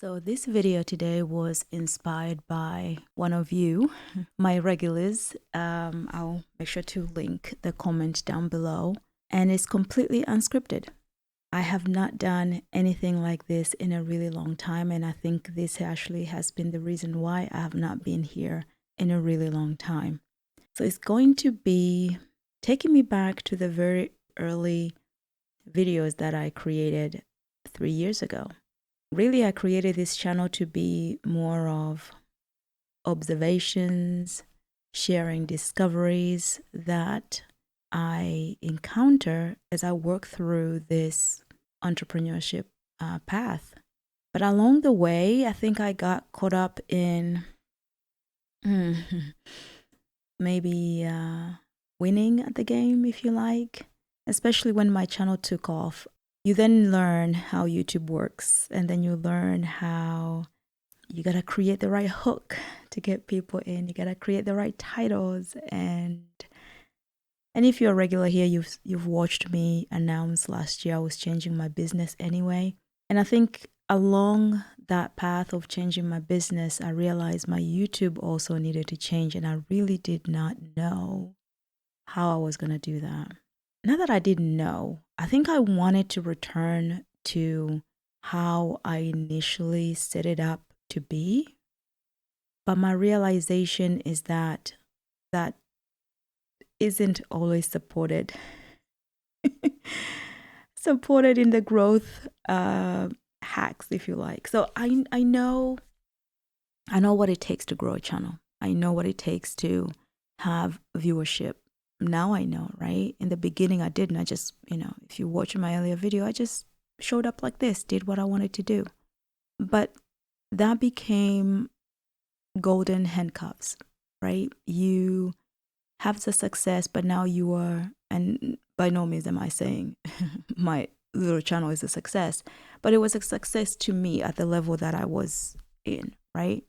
So this video today was inspired by one of you, my regulars. I'll make sure to link the comment down below, and it's completely unscripted. I have not done anything like this in a really long time, and I think this actually has been the reason why I have not been here in a really long time. So it's going to be taking me back to the very early videos that I created 3 years ago. Really, I created this channel to be more of observations, sharing discoveries that I encounter as I work through this entrepreneurship path. But along the way, I think I got caught up in maybe winning at the game, if you like, especially when my channel took off. You then learn how YouTube works, and then you learn how you gotta create the right hook to get people in. You gotta create the right titles, and if you're a regular here, you've watched me announce last year I was changing my business anyway. And I think along that path of changing my business, I realized my YouTube also needed to change, and I really did not know how I was gonna do that. Not that I didn't know, I think I wanted to return to how I initially set it up to be. But my realization is that that isn't always supported in the growth hacks, if you like. So I know what it takes to grow a channel. I know what it takes to have viewership. Now I know, right? In the beginning, I didn't. I just, if you watch my earlier video, I just showed up like this, did what I wanted to do. But that became golden handcuffs, right? You have the success, but now you are, and by no means am I saying my little channel is a success, but it was a success to me at the level that I was in, right?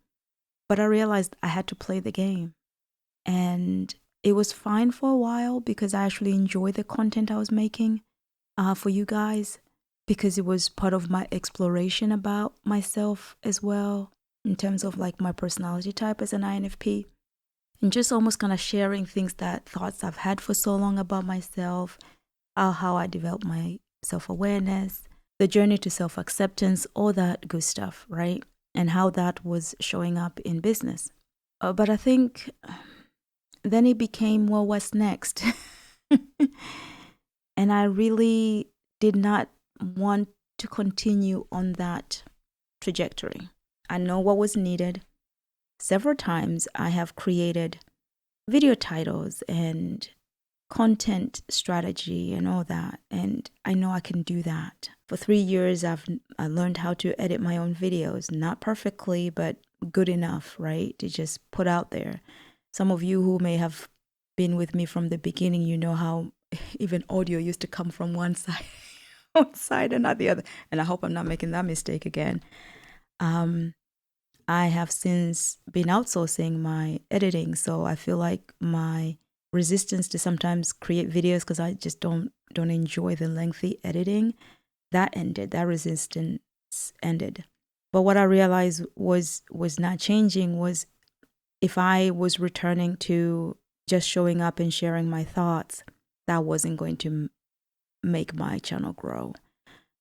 But I realized I had to play the game. And it was fine for a while because I actually enjoyed the content I was making for you guys, because it was part of my exploration about myself as well, in terms of like my personality type as an INFP, and just almost kind of sharing thoughts I've had for so long about myself, how I developed my self-awareness, the journey to self-acceptance, all that good stuff, right? And how that was showing up in business. But I think then it became, well, what's next? And I really did not want to continue on that trajectory. I know what was needed. Several times I have created video titles and content strategy and all that, and I know I can do that. For 3 years, I learned how to edit my own videos, not perfectly, but good enough, right, to just put out there. Some of you who may have been with me from the beginning, you know how even audio used to come from one side, one side and not the other. And I hope I'm not making that mistake again. I have since been outsourcing my editing, so I feel like my resistance to sometimes create videos, because I just don't enjoy the lengthy editing, that ended. That resistance ended. But what I realized was not changing was, if I was returning to just showing up and sharing my thoughts, that wasn't going to make my channel grow.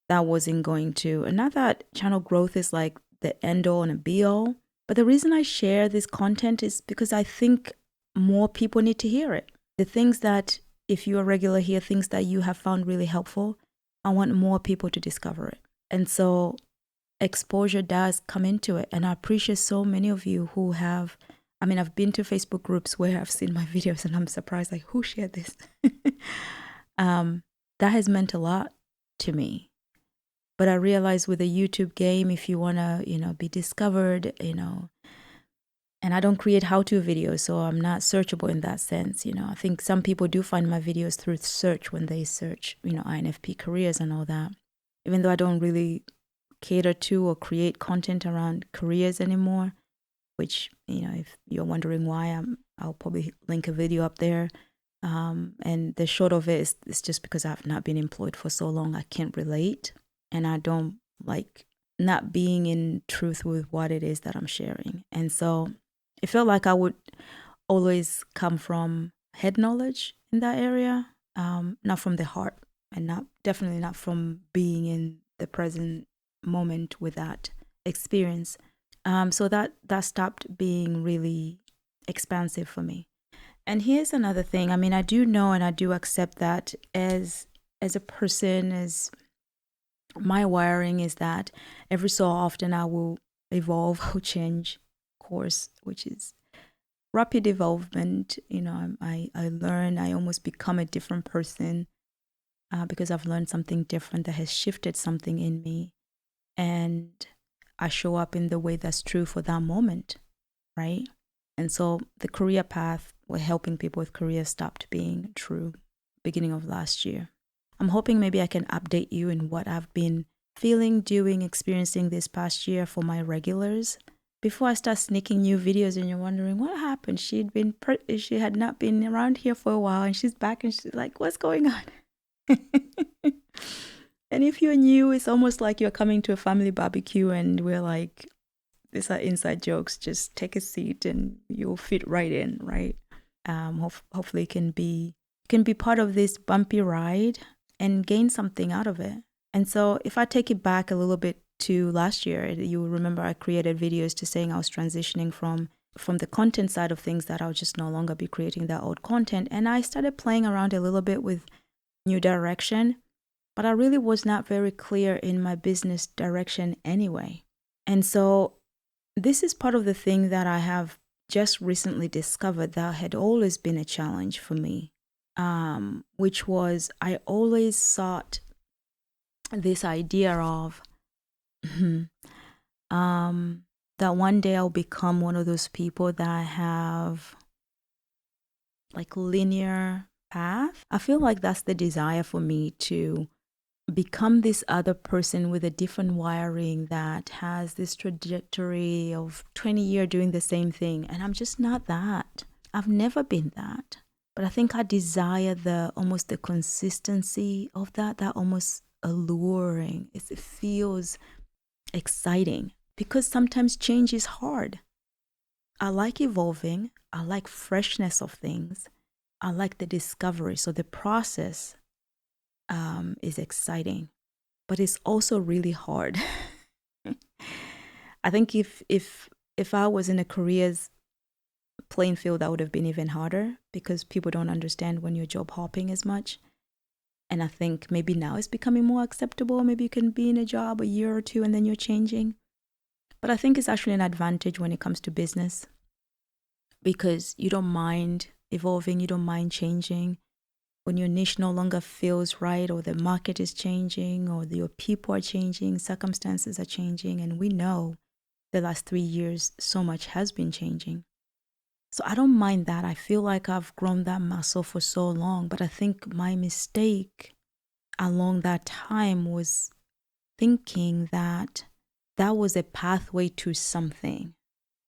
That wasn't going to, and not that channel growth is like the end all and a be all, but the reason I share this content is because I think more people need to hear it. The things that, if you're a regular here, things that you have found really helpful, I want more people to discover it. And so exposure does come into it. And I appreciate so many of you who have, I've been to Facebook groups where I've seen my videos and I'm surprised, like, who shared this? That has meant a lot to me. But I realize with the YouTube game, if you want to, be discovered, and I don't create how-to videos, so I'm not searchable in that sense. I think some people do find my videos through search when they search, INFP careers and all that. Even though I don't really cater to or create content around careers anymore, which, if you're wondering why, I'll probably link a video up there. And the short of it is just because I've not been employed for so long, I can't relate. And I don't like not being in truth with what it is that I'm sharing. And so it felt like I would always come from head knowledge in that area, not from the heart, and definitely not from being in the present moment with that experience. So that stopped being really expansive for me. And here's another thing. I mean, I do know and I do accept that as a person, as my wiring is that every so often I will evolve or change course, which is rapid evolvement. I learn, I almost become a different person because I've learned something different that has shifted something in me. And I show up in the way that's true for that moment, right? And so the career path, or helping people with careers, stopped being true beginning of last year. I'm hoping maybe I can update you in what I've been feeling, doing, experiencing this past year for my regulars. Before I start sneaking new videos and you're wondering what happened, she had not been around here for a while and she's back and she's like, what's going on? And if you're new, it's almost like you're coming to a family barbecue and we're like, these are inside jokes, just take a seat and you'll fit right in, right? Hopefully it can be part of this bumpy ride and gain something out of it. And so if I take it back a little bit to last year, you will remember I created videos to saying I was transitioning from the content side of things, that I'll just no longer be creating that old content. And I started playing around a little bit with new direction, but I really was not very clear in my business direction anyway. And so this is part of the thing that I have just recently discovered that had always been a challenge for me, which was I always sought this idea of that one day I'll become one of those people that have like linear path. I feel like that's the desire for me, to become this other person with a different wiring that has this trajectory of 20 years doing the same thing. And I'm just not that. I've never been that. But I think I desire almost the consistency of that almost alluring. It feels exciting because sometimes change is hard. I like evolving. I like freshness of things. I like the discovery. So the process is exciting, but it's also really hard. I think if I was in a careers playing field, that would have been even harder because people don't understand when you're job hopping as much. And I think maybe now it's becoming more acceptable. Maybe you can be in a job a year or two and then you're changing. But I think it's actually an advantage when it comes to business because you don't mind evolving, you don't mind changing. When your niche no longer feels right, or the market is changing, or your people are changing, circumstances are changing, and we know the last 3 years so much has been changing. So I don't mind that. I feel like I've grown that muscle for so long, but I think my mistake along that time was thinking that was a pathway to something,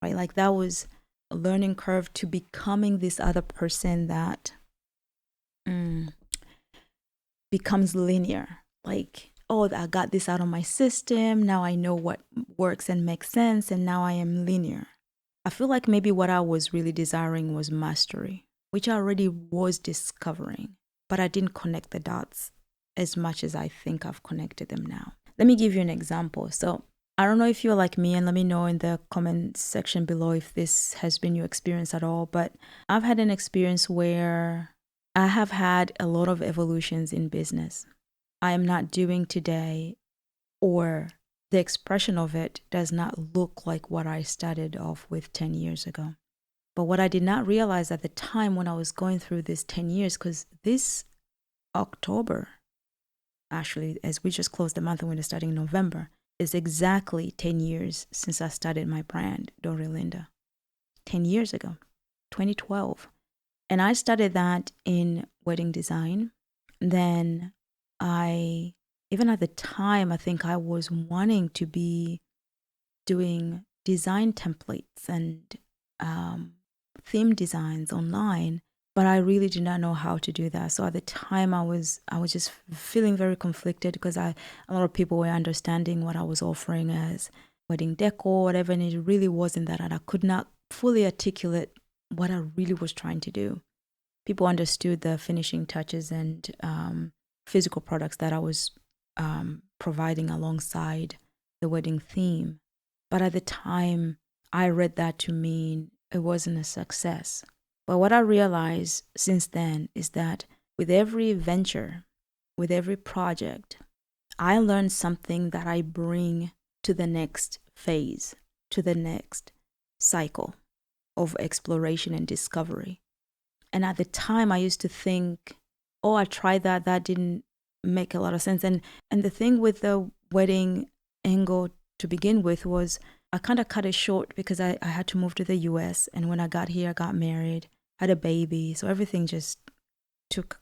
right? Like that was a learning curve to becoming this other person that becomes linear. Like, oh, I got this out of my system. Now I know what works and makes sense. And now I am linear. I feel like maybe what I was really desiring was mastery, which I already was discovering, but I didn't connect the dots as much as I think I've connected them now. Let me give you an example. So I don't know if you're like me, and let me know in the comment section below if this has been your experience at all, but I've had an experience where I have had a lot of evolutions in business. I am not doing today, or the expression of it does not look like what I started off with 10 years ago. But what I did not realize at the time when I was going through this 10 years, because this October, actually, as we just closed the month and we're starting in November, is exactly 10 years since I started my brand, Dorelinda. 10 years ago, 2012. And I started that in wedding design. Then even at the time, I think I was wanting to be doing design templates and theme designs online. But I really did not know how to do that. So at the time, I was just feeling very conflicted because a lot of people were understanding what I was offering as wedding decor, whatever, and it really wasn't that. And I could not fully articulate what I really was trying to do. People understood the finishing touches and physical products that I was providing alongside the wedding theme. But at the time, I read that to mean it wasn't a success. But what I realized since then is that with every venture, with every project, I learned something that I bring to the next phase, to the next cycle of exploration and discovery. And at the time, I used to think, oh, I tried that. That didn't make a lot of sense. And the thing with the wedding angle to begin with was I kind of cut it short because I had to move to the US. And when I got here, I got married, had a baby. So everything just took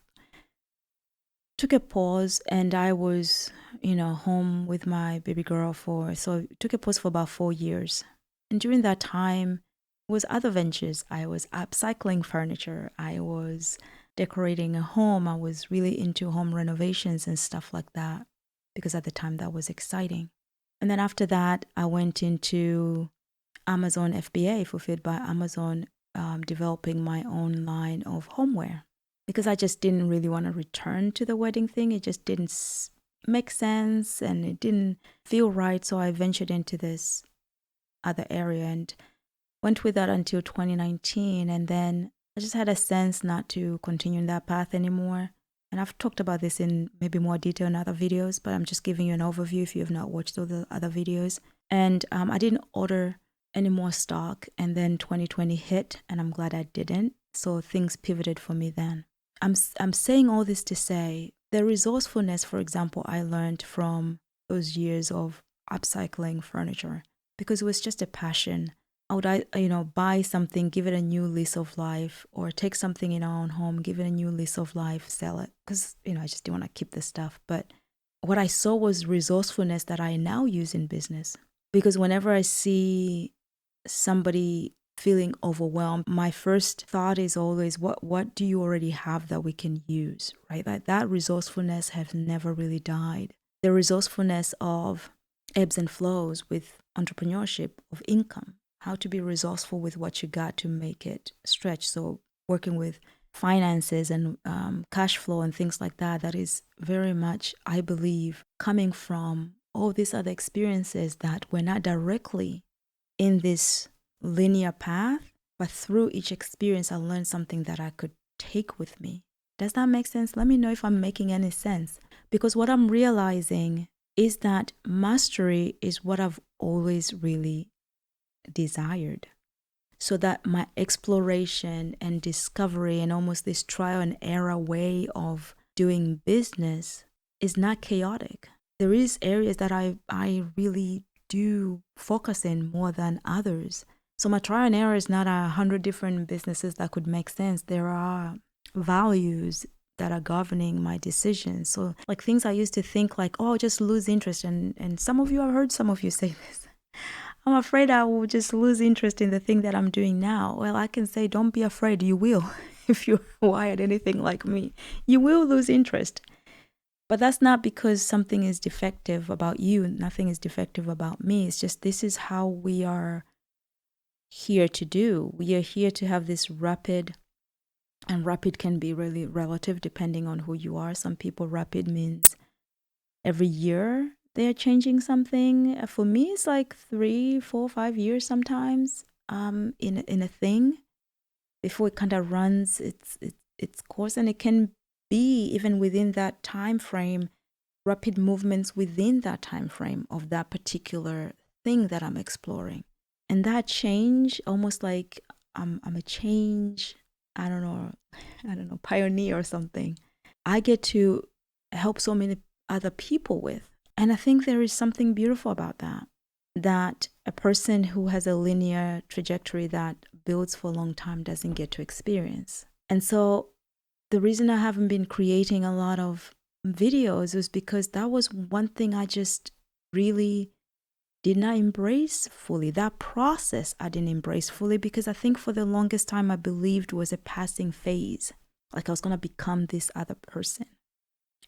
a pause. And I was, home with my baby girl so it took a pause for about 4 years. And during that time, was other ventures. I was upcycling furniture. I was decorating a home. I was really into home renovations and stuff like that because at the time that was exciting. And then after that, I went into Amazon FBA, Fulfilled by Amazon, developing my own line of homeware because I just didn't really want to return to the wedding thing. It just didn't make sense and it didn't feel right. So I ventured into this other area and went with that until 2019. And then I just had a sense not to continue in that path anymore. And I've talked about this in maybe more detail in other videos, but I'm just giving you an overview if you have not watched all the other videos. And I didn't order any more stock. And then 2020 hit, and I'm glad I didn't. So things pivoted for me then. I'm saying all this to say the resourcefulness, for example, I learned from those years of upcycling furniture because it was just a passion. I would, buy something, give it a new lease of life, or take something in our own home, give it a new lease of life, sell it. Because, I just didn't want to keep the stuff. But what I saw was resourcefulness that I now use in business. Because whenever I see somebody feeling overwhelmed, my first thought is always, what do you already have that we can use, right? That resourcefulness has never really died. The resourcefulness of ebbs and flows with entrepreneurship, of income, how to be resourceful with what you got to make it stretch. So working with finances and cash flow and things like that, that is very much, I believe, coming from all these other experiences that were not directly in this linear path, but through each experience, I learned something that I could take with me. Does that make sense? Let me know if I'm making any sense. Because what I'm realizing is that mastery is what I've always really desired. So that my exploration and discovery and almost this trial and error way of doing business is not chaotic. There is areas that I really do focus in more than others. So my trial and error is not 100 different businesses that could make sense. There are values that are governing my decisions. So like things I used to think like, oh, just lose interest. And some of you, I've heard some of you say this. I'm afraid I will just lose interest in the thing that I'm doing now. Well, I can say, don't be afraid. You will. If you're wired anything like me, you will lose interest. But that's not because something is defective about you. Nothing is defective about me. It's just this is how we are here to do. We are here to have this rapid, and rapid can be really relative depending on who you are. Some people, rapid means every year they're changing something. For me, it's like 3, 4, 5 years sometimes in a thing before it kind of runs its course. And it can be even within that time frame, rapid movements within that time frame of that particular thing that I'm exploring. And that change, almost like I'm a change, I don't know, pioneer or something, I get to help so many other people with. And I think there is something beautiful about that a person who has a linear trajectory that builds for a long time doesn't get to experience. And so the reason I haven't been creating a lot of videos is because that was one thing I just really did not embrace fully. That process I didn't embrace fully because I think for the longest time I believed was a passing phase. Like I was going to become this other person.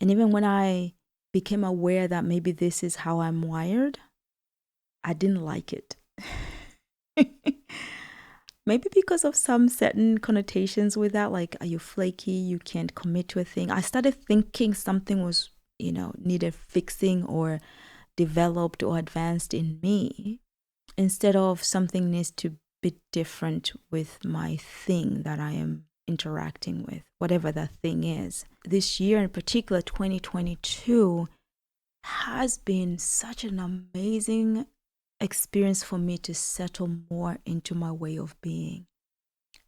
And even when I became aware that maybe this is how I'm wired, I didn't like it. Maybe because of some certain connotations with that, like, are you flaky? You can't commit to a thing. I started thinking something was, needed fixing or developed or advanced in me instead of something needs to be different with my thing that I am interacting with, whatever that thing is. This year in particular, 2022, has been such an amazing experience for me to settle more into my way of being.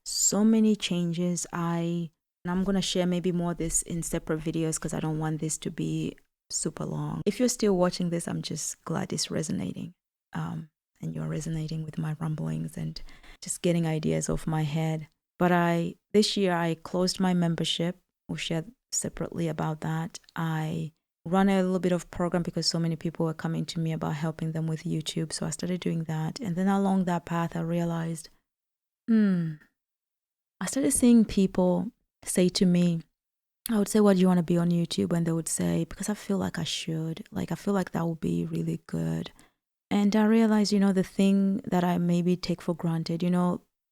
So many changes. And I'm going to share maybe more of this in separate videos because I don't want this to be super long. If you're still watching this, I'm just glad it's resonating. And you're resonating with my rumblings and just getting ideas off my head. But this year I closed my membership. We'll share separately about that. I run a little bit of program because so many people were coming to me about helping them with YouTube. So I started doing that. And then along that path, I realized, I started seeing people say to me, I would say, what do you want to be on YouTube? And they would say, because I feel like I should. Like, I feel like that would be really good. And I realized, the thing that I maybe take for granted,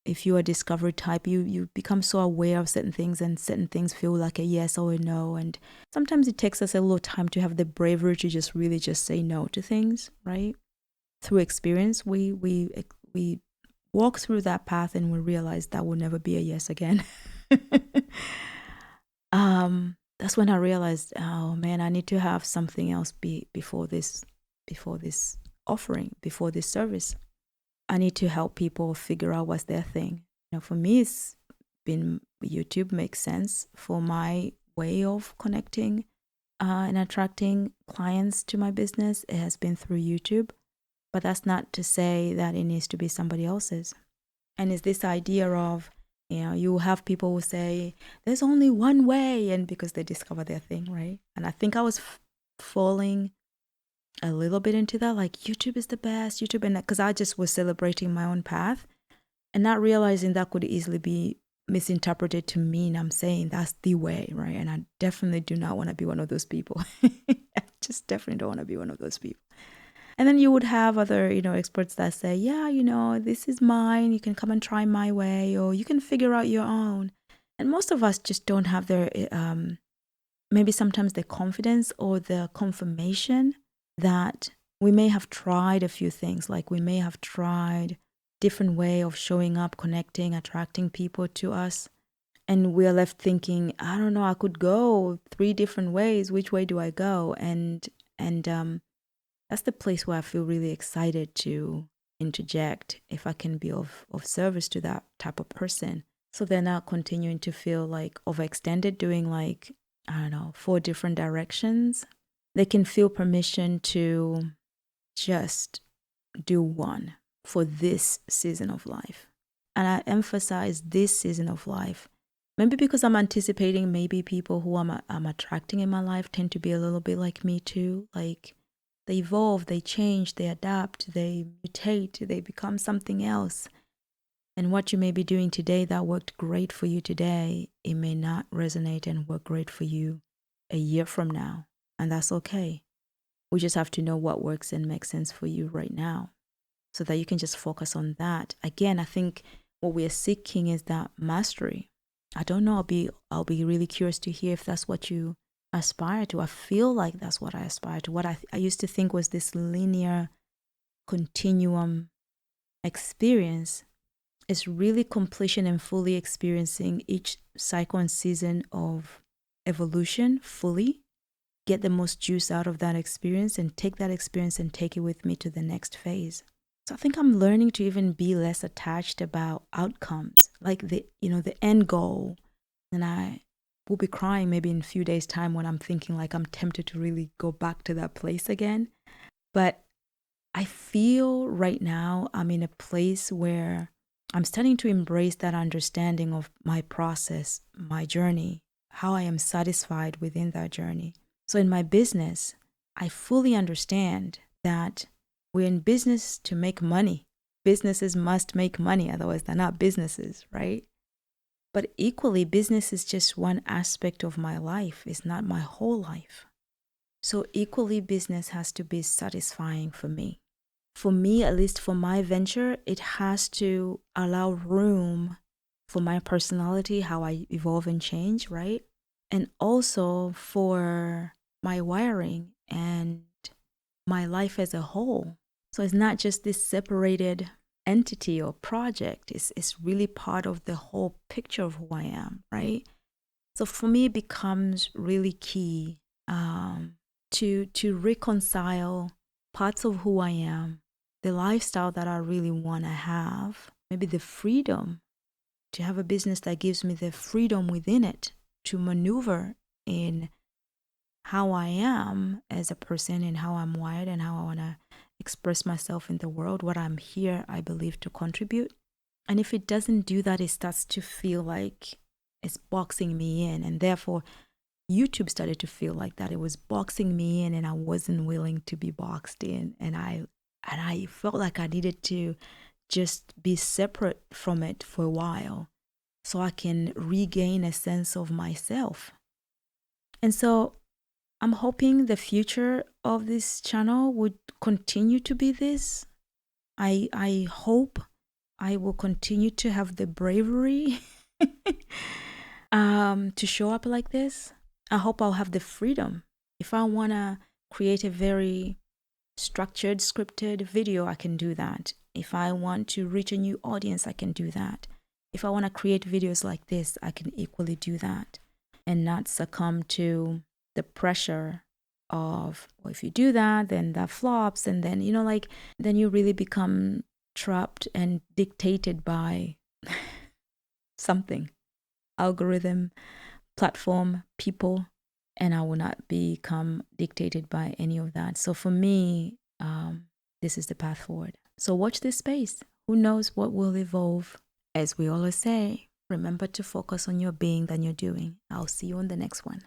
if you're a discovery type, you become so aware of certain things and certain things feel like a yes or a no. And sometimes it takes us a little time to have the bravery to just really just say no to things, right? Through experience, we walk through that path and we realize that will never be a yes again. That's when I realized, oh man, I need to have something else before this offering, before this service. I need to help people figure out what's their thing. For me, it's been YouTube makes sense for my way of connecting and attracting clients to my business. It has been through YouTube, but that's not to say that it needs to be somebody else's. And it's this idea of, you have people who say, there's only one way, and because they discover their thing, right? And I think I was falling a little bit into that, like YouTube is the best, YouTube, and because I just was celebrating my own path and not realizing that could easily be misinterpreted to mean I'm saying that's the way, right? And I definitely do not want to be one of those people. I just definitely don't want to be one of those people. And then you would have other, experts that say, yeah, this is mine. You can come and try my way, or you can figure out your own. And most of us just don't have their, maybe sometimes the confidence or the confirmation that we may have tried a few things. Like we may have tried different way of showing up, connecting, attracting people to us. And we're left thinking, I don't know, I could go 3 different ways. Which way do I go? And that's the place where I feel really excited to interject if I can be of service to that type of person. So they're not continuing to feel like overextended, doing 4 different directions. They can feel permission to just do one for this season of life. And I emphasize this season of life, maybe because I'm anticipating maybe people who I'm attracting in my life tend to be a little bit like me too. Like they evolve, they change, they adapt, they mutate, they become something else. And what you may be doing today that worked great for you today, it may not resonate and work great for you a year from now. And that's okay. We just have to know what works and makes sense for you right now so that you can just focus on that. Again, I think what we are seeking is that mastery. I don't know. I'll be really curious to hear if that's what you aspire to. I feel like that's what I aspire to. What I used to think was this linear continuum experience is really completion and fully experiencing each cycle and season of evolution fully, get the most juice out of that experience and take that experience and take it with me to the next phase. So I think I'm learning to even be less attached about outcomes, like the end goal. And I will be crying maybe in a few days' time when I'm thinking like I'm tempted to really go back to that place again. But I feel right now I'm in a place where I'm starting to embrace that understanding of my process, my journey, how I am satisfied within that journey. So in my business, I fully understand that We're in business to make money. Businesses must make money, otherwise they're not businesses, right? But equally, business is just one aspect of my life. It's not my whole life. So equally, business has to be satisfying for me. For me, at least for my venture, it has to allow room for my personality, how I evolve and change, right? And also for my wiring and my life as a whole. So it's not just this separated entity or project. It's really part of the whole picture of who I am, right? So for me, it becomes really key to reconcile parts of who I am, the lifestyle that I really want to have, maybe the freedom to have a business that gives me the freedom within it to maneuver in how I am as a person and how I'm wired and how I want to express myself in the world, what I'm here, I believe, to contribute. And if it doesn't do that, it starts to feel like it's boxing me in. And therefore, YouTube started to feel like that. It was boxing me in and I wasn't willing to be boxed in. And I felt like I needed to just be separate from it for a while so I can regain a sense of myself. And so I'm hoping the future of this channel would continue to be this. I hope I will continue to have the bravery to show up like this. I hope I'll have the freedom. If I want to create a very structured, scripted video, I can do that. If I want to reach a new audience, I can do that. If I want to create videos like this, I can equally do that and not succumb to the pressure of, well, if you do that, then that flops. And then, then you really become trapped and dictated by something, algorithm, platform, people, and I will not become dictated by any of that. So for me, this is the path forward. So watch this space. Who knows what will evolve? As we always say, remember to focus on your being than your doing. I'll see you on the next one.